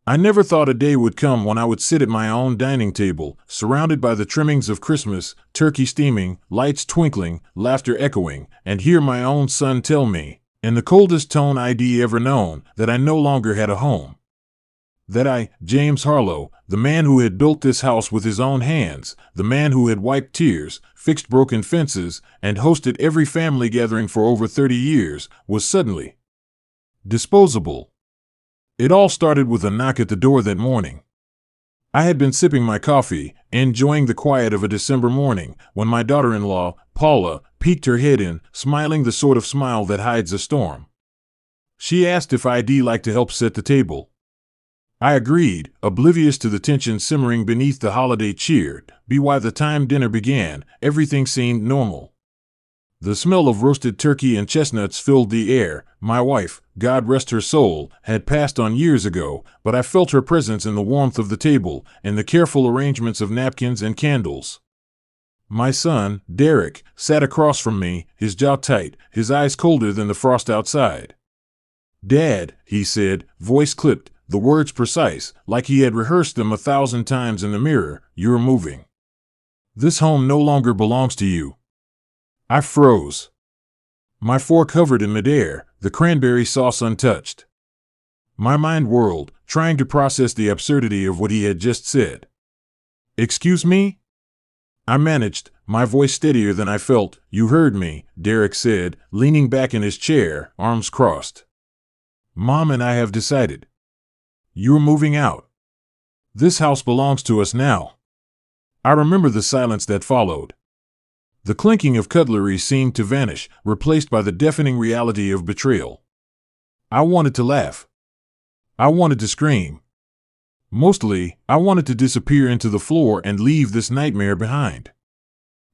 I never thought a day would come when I would sit at my own dining table, surrounded by the trimmings of Christmas, turkey steaming, lights twinkling, laughter echoing, and hear my own son tell me, in the coldest tone I'd ever known, that I no longer had a home. That I, James Harlow, the man who had built this house with his own hands, the man who had wiped tears, fixed broken fences, and hosted every family gathering for over 30 years, was suddenly disposable. It all started with a knock at the door that morning. I had been sipping my coffee, enjoying the quiet of a December morning, when my daughter-in-law, Paula, peeked her head in, smiling the sort of smile that hides a storm. She asked if I'd like to help set the table. I agreed, oblivious to the tension simmering beneath the holiday cheer. By the time dinner began, everything seemed normal. The smell of roasted turkey and chestnuts filled the air. My wife, God rest her soul, had passed on years ago, but I felt her presence in the warmth of the table, in the careful arrangements of napkins and candles. My son, Derek, sat across from me, his jaw tight, his eyes colder than the frost outside. "Dad," he said, voice clipped, the words precise, like he had rehearsed them 1,000 times in the mirror, "You're moving. This home no longer belongs to you." I froze. My fork hovered in midair, the cranberry sauce untouched. My mind whirled, trying to process the absurdity of what he had just said. "Excuse me?" I managed, my voice steadier than I felt. "You heard me," Derek said, leaning back in his chair, arms crossed. "Mom and I have decided. You're moving out. This house belongs to us now." I remember the silence that followed. The clinking of cutlery seemed to vanish, replaced by the deafening reality of betrayal. I wanted to laugh. I wanted to scream. Mostly, I wanted to disappear into the floor and leave this nightmare behind.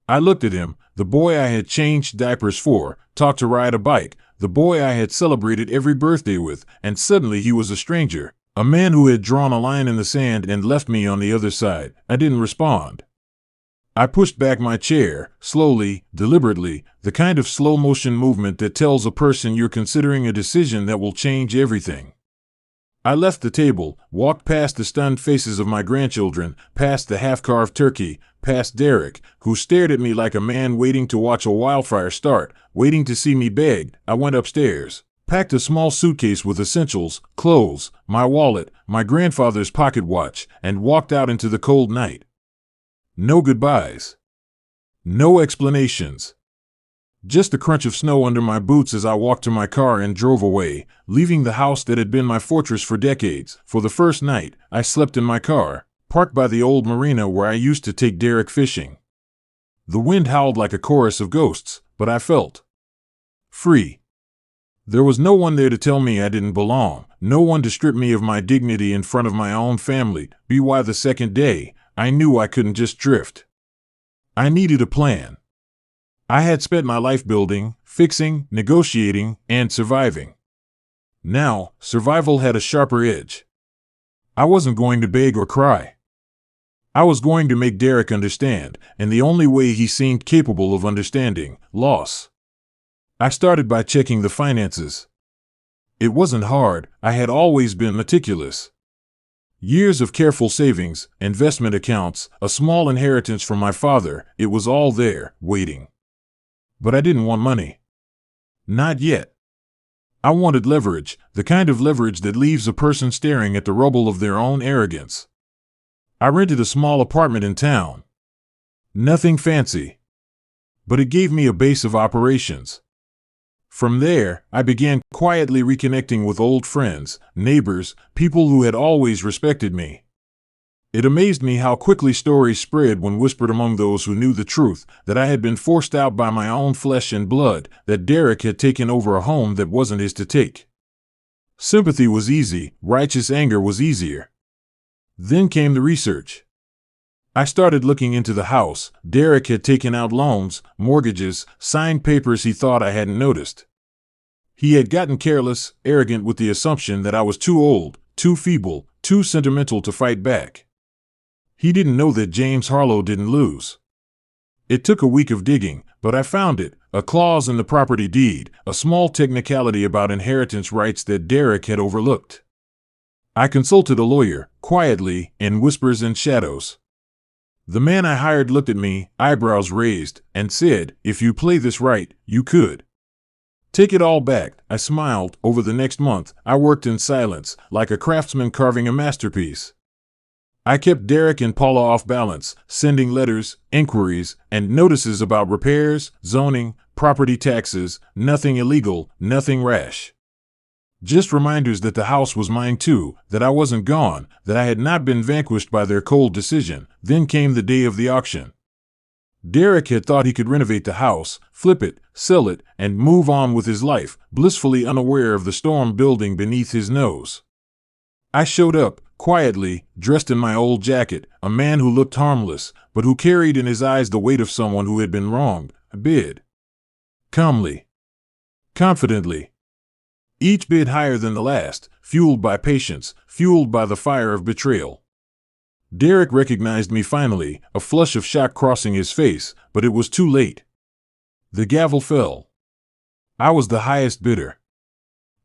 I looked at him, the boy I had changed diapers for, taught to ride a bike, the boy I had celebrated every birthday with, and suddenly he was a stranger, a man who had drawn a line in the sand and left me on the other side. I didn't respond. I pushed back my chair, slowly, deliberately, the kind of slow-motion movement that tells a person you're considering a decision that will change everything. I left the table, walked past the stunned faces of my grandchildren, past the half-carved turkey, past Derek, who stared at me like a man waiting to watch a wildfire start, waiting to see me beg. I went upstairs, packed a small suitcase with essentials, clothes, my wallet, my grandfather's pocket watch, and walked out into the cold night. No goodbyes. No explanations. Just the crunch of snow under my boots as I walked to my car and drove away, leaving the house that had been my fortress for decades. For the first night, I slept in my car, parked by the old marina where I used to take Derek fishing. The wind howled like a chorus of ghosts, but I felt free. There was no one there to tell me I didn't belong, no one to strip me of my dignity in front of my own family. By the second day, I knew I couldn't just drift. I needed a plan. I had spent my life building, fixing, negotiating, and surviving. Now, survival had a sharper edge. I wasn't going to beg or cry. I was going to make Derek understand, and the only way he seemed capable of understanding, loss. I started by checking the finances. It wasn't hard, I had always been meticulous. Years of careful savings, investment accounts, a small inheritance from my father, it was all there, waiting. But I didn't want money. Not yet. I wanted leverage, the kind of leverage that leaves a person staring at the rubble of their own arrogance. I rented a small apartment in town. Nothing fancy. But it gave me a base of operations. From there, I began quietly reconnecting with old friends, neighbors, people who had always respected me. It amazed me how quickly stories spread when whispered among those who knew the truth, that I had been forced out by my own flesh and blood, that Derek had taken over a home that wasn't his to take. Sympathy was easy, righteous anger was easier. Then came the research. I started looking into the house. Derek had taken out loans, mortgages, signed papers he thought I hadn't noticed. He had gotten careless, arrogant with the assumption that I was too old, too feeble, too sentimental to fight back. He didn't know that James Harlow didn't lose. It took a week of digging, but I found it, a clause in the property deed, a small technicality about inheritance rights that Derek had overlooked. I consulted a lawyer, quietly, in whispers and shadows. The man I hired looked at me, eyebrows raised, and said, "If you play this right, you could take it all back." I smiled. Over the next month, I worked in silence, like a craftsman carving a masterpiece. I kept Derek and Paula off balance, sending letters, inquiries, and notices about repairs, zoning, property taxes, nothing illegal, nothing rash. Just reminders that the house was mine too, that I wasn't gone, that I had not been vanquished by their cold decision. Then came the day of the auction. Derek had thought he could renovate the house, flip it, sell it, and move on with his life, blissfully unaware of the storm building beneath his nose. I showed up, quietly, dressed in my old jacket, a man who looked harmless, but who carried in his eyes the weight of someone who had been wronged. I bid. Calmly. Confidently. Each bid higher than the last, fueled by patience, fueled by the fire of betrayal. Derek recognized me finally, a flush of shock crossing his face, but it was too late. The gavel fell. I was the highest bidder.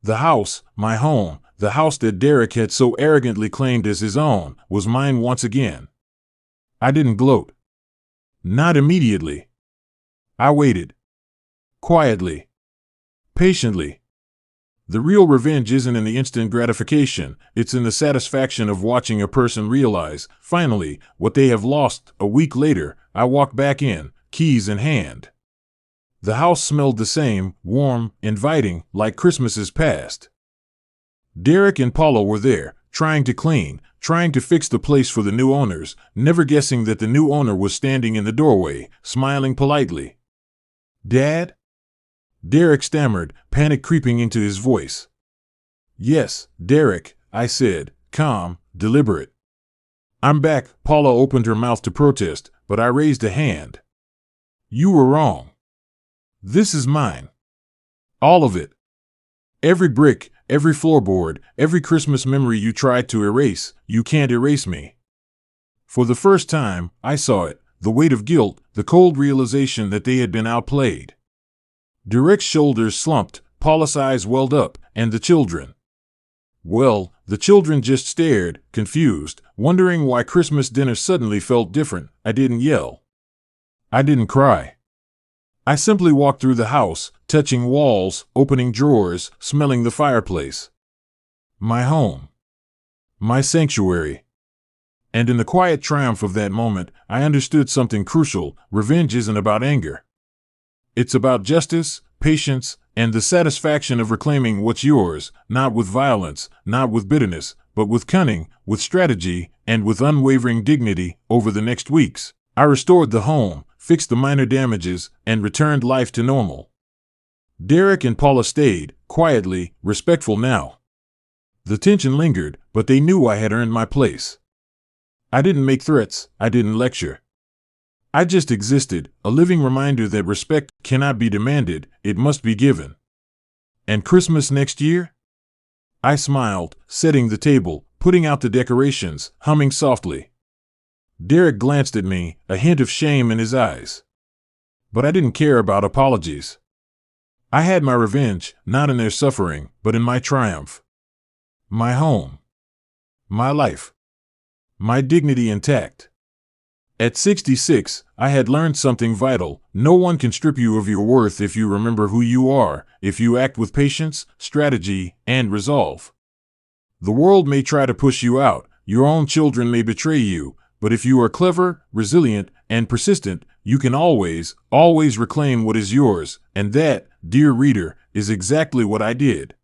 The house, my home, the house that Derek had so arrogantly claimed as his own, was mine once again. I didn't gloat. Not immediately. I waited. Quietly. Patiently. The real revenge isn't in the instant gratification, it's in the satisfaction of watching a person realize, finally, what they have lost. A week later, I walked back in, keys in hand. The house smelled the same, warm, inviting, like Christmases past. Derek and Paula were there, trying to clean, trying to fix the place for the new owners, never guessing that the new owner was standing in the doorway, smiling politely. "Dad?" Derek stammered, panic creeping into his voice. "Yes, Derek," I said, calm, deliberate. "I'm back." Paula opened her mouth to protest, but I raised a hand. "You were wrong. This is mine. All of it. Every brick, every floorboard, every Christmas memory you tried to erase, you can't erase me." For the first time, I saw it, the weight of guilt, the cold realization that they had been outplayed. Derek's shoulders slumped, Paula's eyes welled up, and the children. Well, the children just stared, confused, wondering why Christmas dinner suddenly felt different. I didn't yell. I didn't cry. I simply walked through the house, touching walls, opening drawers, smelling the fireplace. My home. My sanctuary. And in the quiet triumph of that moment, I understood something crucial. Revenge isn't about anger. It's about justice, patience, and the satisfaction of reclaiming what's yours, not with violence, not with bitterness, but with cunning, with strategy, and with unwavering dignity. Over the next weeks, I restored the home, fixed the minor damages, and returned life to normal. Derek and Paula stayed, quietly, respectful now. The tension lingered, but they knew I had earned my place. I didn't make threats, I didn't lecture. I just existed, a living reminder that respect cannot be demanded, it must be given. And Christmas next year? I smiled, setting the table, putting out the decorations, humming softly. Derek glanced at me, a hint of shame in his eyes. But I didn't care about apologies. I had my revenge, not in their suffering, but in my triumph. My home. My life. My dignity intact. At 66, I had learned something vital. No one can strip you of your worth if you remember who you are, if you act with patience, strategy, and resolve. The world may try to push you out, your own children may betray you, but if you are clever, resilient, and persistent, you can always, always reclaim what is yours, and that, dear reader, is exactly what I did.